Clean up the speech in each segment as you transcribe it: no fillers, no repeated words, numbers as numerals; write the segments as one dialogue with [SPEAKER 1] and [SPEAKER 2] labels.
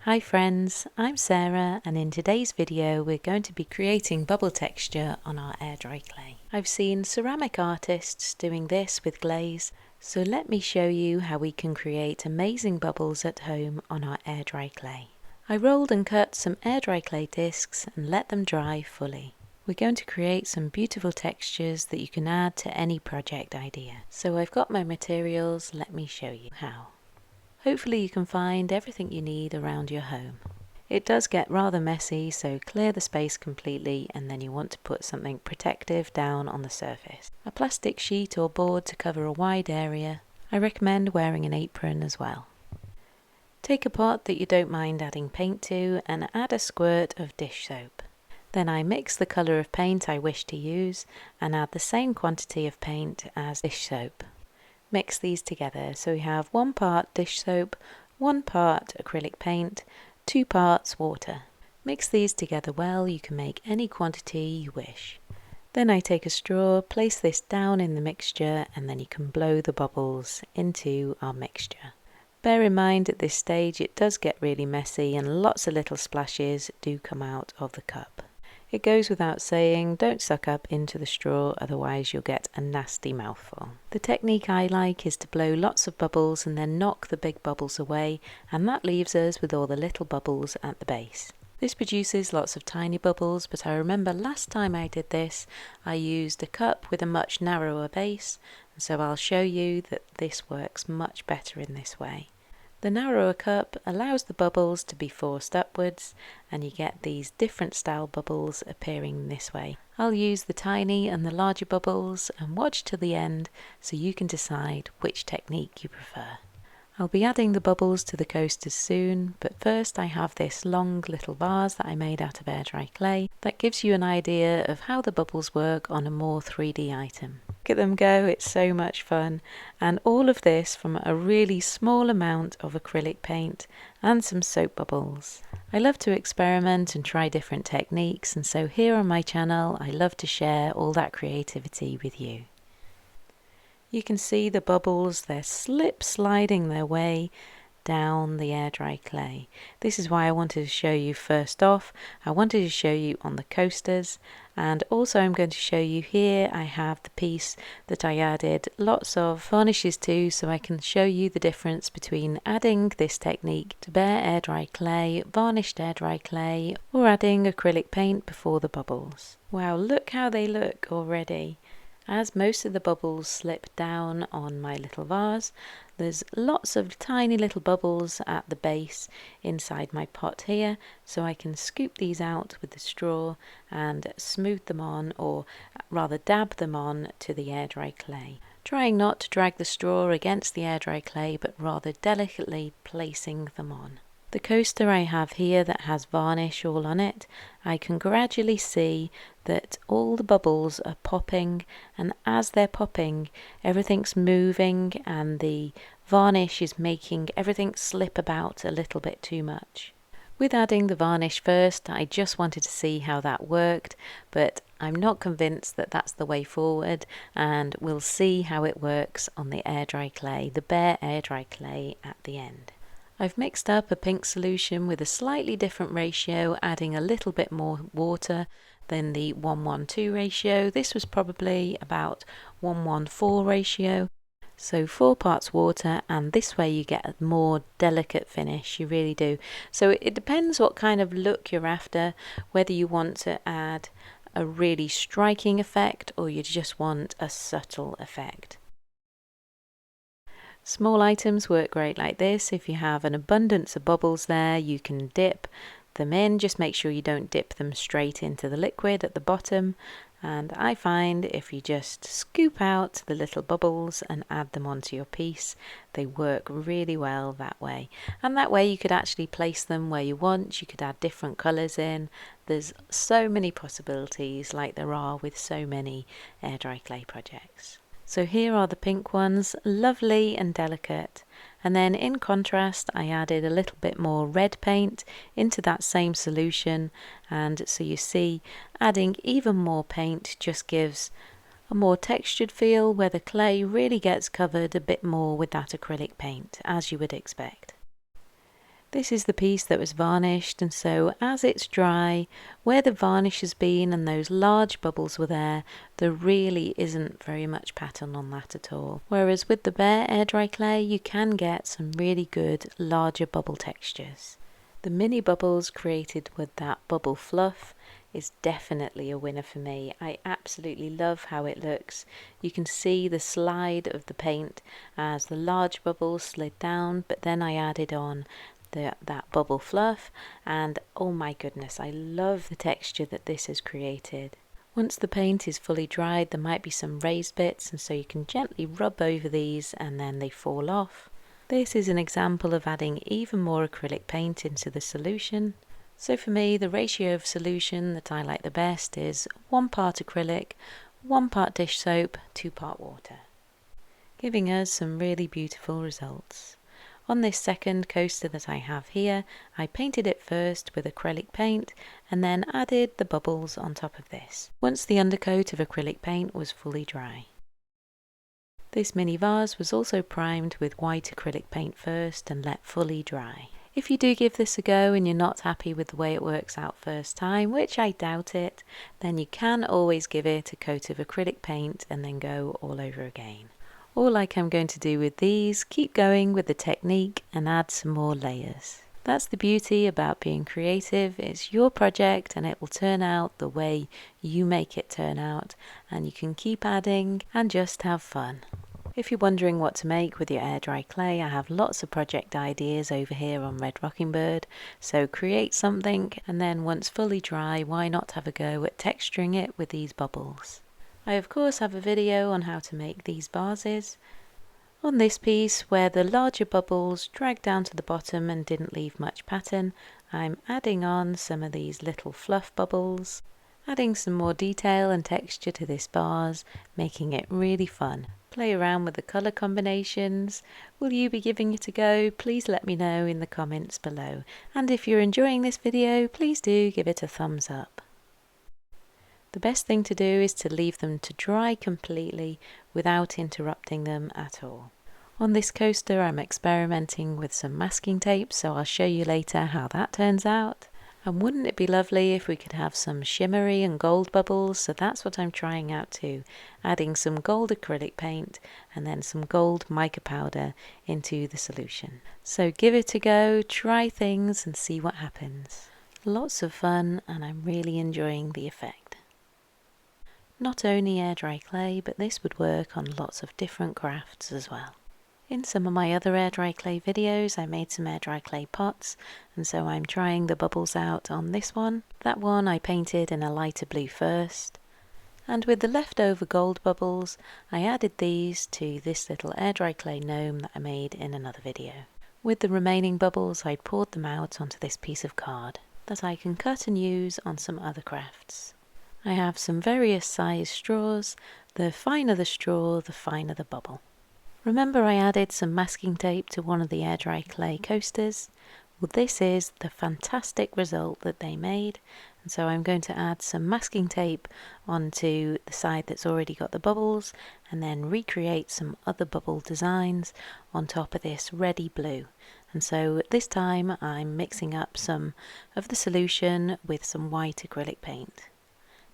[SPEAKER 1] Hi friends, I'm Sarah and in today's video we're going to be creating bubble texture on our air dry clay. I've seen ceramic artists doing this with glaze, so let me show you how we can create amazing bubbles at home on our air dry clay. I rolled and cut some air dry clay discs and let them dry fully. We're going to create some beautiful textures that you can add to any project idea. So I've got my materials, let me show you how. Hopefully you can find everything you need around your home. It does get rather messy, so clear the space completely and then you want to put something protective down on the surface. A plastic sheet or board to cover a wide area. I recommend wearing an apron as well. Take a pot that you don't mind adding paint to and add a squirt of dish soap. Then I mix the colour of paint I wish to use and add the same quantity of paint as dish soap. Mix these together so we have 1 part dish soap, 1 part acrylic paint, 2 parts water. Mix these together well, you can make any quantity you wish. Then I take a straw, place this down in the mixture and then you can blow the bubbles into our mixture. Bear in mind at this stage it does get really messy and lots of little splashes do come out of the cup. It goes without saying, don't suck up into the straw, otherwise you'll get a nasty mouthful. The technique I like is to blow lots of bubbles and then knock the big bubbles away, and that leaves us with all the little bubbles at the base. This produces lots of tiny bubbles, but I remember last time I did this, I used a cup with a much narrower base, and so I'll show you that this works much better in this way. The narrower cup allows the bubbles to be forced upwards and you get these different style bubbles appearing this way. I'll use the tiny and the larger bubbles and watch till the end so you can decide which technique you prefer. I'll be adding the bubbles to the coasters soon, but first I have this long little vase that I made out of air dry clay that gives you an idea of how the bubbles work on a more 3D item. Look at them go, it's so much fun, and all of this from a really small amount of acrylic paint and some soap bubbles. I love to experiment and try different techniques, and so here on my channel I love to share all that creativity with you. You can see the bubbles, they're sliding their way down the air dry clay. This is why I wanted to show you first off. I wanted to show you on the coasters, and also I'm going to show you here I have the piece that I added lots of varnishes to, so I can show you the difference between adding this technique to bare air dry clay, varnished air dry clay, or adding acrylic paint before the bubbles. Wow, look how they look already. As most of the bubbles slip down on my little vase, there's lots of tiny little bubbles at the base inside my pot here, so I can scoop these out with the straw and smooth them on, or rather dab them on to the air dry clay. Trying not to drag the straw against the air dry clay, but rather delicately placing them on. The coaster I have here that has varnish all on it, I can gradually see that all the bubbles are popping, and as they're popping everything's moving and the varnish is making everything slip about a little bit too much. With adding the varnish first, I just wanted to see how that worked, but I'm not convinced that that's the way forward, and we'll see how it works on the air dry clay, the bare air dry clay at the end. I've mixed up a pink solution with a slightly different ratio, adding a little bit more water than the 1:1:2 ratio. This was probably about 1:1:4 ratio. So 4 parts water, and this way you get a more delicate finish, you really do. So it depends what kind of look you're after, whether you want to add a really striking effect or you just want a subtle effect. Small items work great like this. If you have an abundance of bubbles there, you can dip them in. Just make sure you don't dip them straight into the liquid at the bottom. And I find if you just scoop out the little bubbles and add them onto your piece, they work really well that way. And that way you could actually place them where you want. You could add different colours in. There's so many possibilities, like there are with so many air dry clay projects. So here are the pink ones, lovely and delicate. And then in contrast I added a little bit more red paint into that same solution, and so you see adding even more paint just gives a more textured feel where the clay really gets covered a bit more with that acrylic paint, as you would expect. This is the piece that was varnished, and so as it's dry, where the varnish has been and those large bubbles were there really isn't very much pattern on that at all. Whereas with the bare air dry clay, you can get some really good larger bubble textures. The mini bubbles created with that bubble fluff is definitely a winner for me. I absolutely love how it looks. You can see the slide of the paint as the large bubbles slid down, but then I added on that bubble fluff, and oh my goodness, I love the texture that this has created. Once the paint is fully dried, there might be some raised bits, and so you can gently rub over these and then they fall off. This is an example of adding even more acrylic paint into the solution. So for me, the ratio of solution that I like the best is 1 part acrylic, 1 part dish soap, 2 part water, giving us some really beautiful results. On this second coaster that I have here, I painted it first with acrylic paint and then added the bubbles on top of this, once the undercoat of acrylic paint was fully dry. This mini vase was also primed with white acrylic paint first and let fully dry. If you do give this a go and you're not happy with the way it works out first time, which I doubt it, then you can always give it a coat of acrylic paint and then go all over again. Or like I'm going to do with these, keep going with the technique and add some more layers. That's the beauty about being creative. It's your project and it will turn out the way you make it turn out, and you can keep adding and just have fun. If you're wondering what to make with your air dry clay, I have lots of project ideas over here on Red Rocking Bird. So create something, and then once fully dry, why not have a go at texturing it with these bubbles. I of course have a video on how to make these vases. On this piece, where the larger bubbles dragged down to the bottom and didn't leave much pattern, I'm adding on some of these little fluff bubbles, adding some more detail and texture to this vase, making it really fun. Play around with the colour combinations. Will you be giving it a go? Please let me know in the comments below. And if you're enjoying this video, please do give it a thumbs up. The best thing to do is to leave them to dry completely without interrupting them at all. On this coaster I'm experimenting with some masking tape, so I'll show you later how that turns out. And wouldn't it be lovely if we could have some shimmery and gold bubbles? So that's what I'm trying out too, adding some gold acrylic paint and then some gold mica powder into the solution. So give it a go, try things and see what happens. Lots of fun, and I'm really enjoying the effect. Not only air dry clay, but this would work on lots of different crafts as well. In some of my other air dry clay videos I made some air dry clay pots, and so I'm trying the bubbles out on this one. That one I painted in a lighter blue first, and with the leftover gold bubbles I added these to this little air dry clay gnome that I made in another video. With the remaining bubbles I poured them out onto this piece of card that I can cut and use on some other crafts. I have some various size straws. The finer the straw, the finer the bubble. Remember I added some masking tape to one of the air dry clay coasters? Well, this is the fantastic result that they made, and so I'm going to add some masking tape onto the side that's already got the bubbles and then recreate some other bubble designs on top of this reddy blue. And so this time I'm mixing up some of the solution with some white acrylic paint,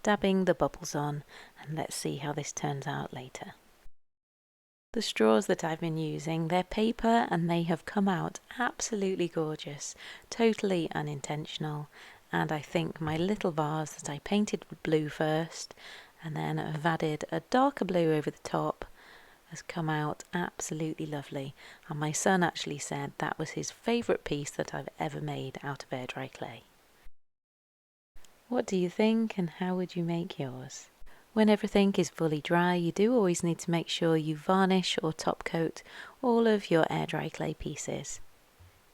[SPEAKER 1] dabbing the bubbles on, and let's see how this turns out later. The straws that I've been using, they're paper and they have come out absolutely gorgeous, totally unintentional, and I think my little vase that I painted blue first and then have added a darker blue over the top has come out absolutely lovely, and my son actually said that was his favourite piece that I've ever made out of air dry clay. What do you think, and how would you make yours? When everything is fully dry, you do always need to make sure you varnish or top coat all of your air dry clay pieces.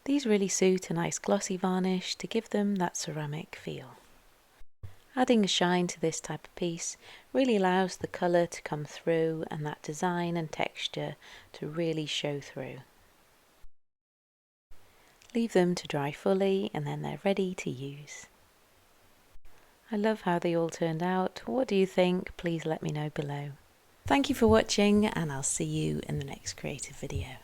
[SPEAKER 1] These really suit a nice glossy varnish to give them that ceramic feel. Adding a shine to this type of piece really allows the colour to come through and that design and texture to really show through. Leave them to dry fully and then they're ready to use. I love how they all turned out. What do you think? Please let me know below. Thank you for watching, and I'll see you in the next creative video.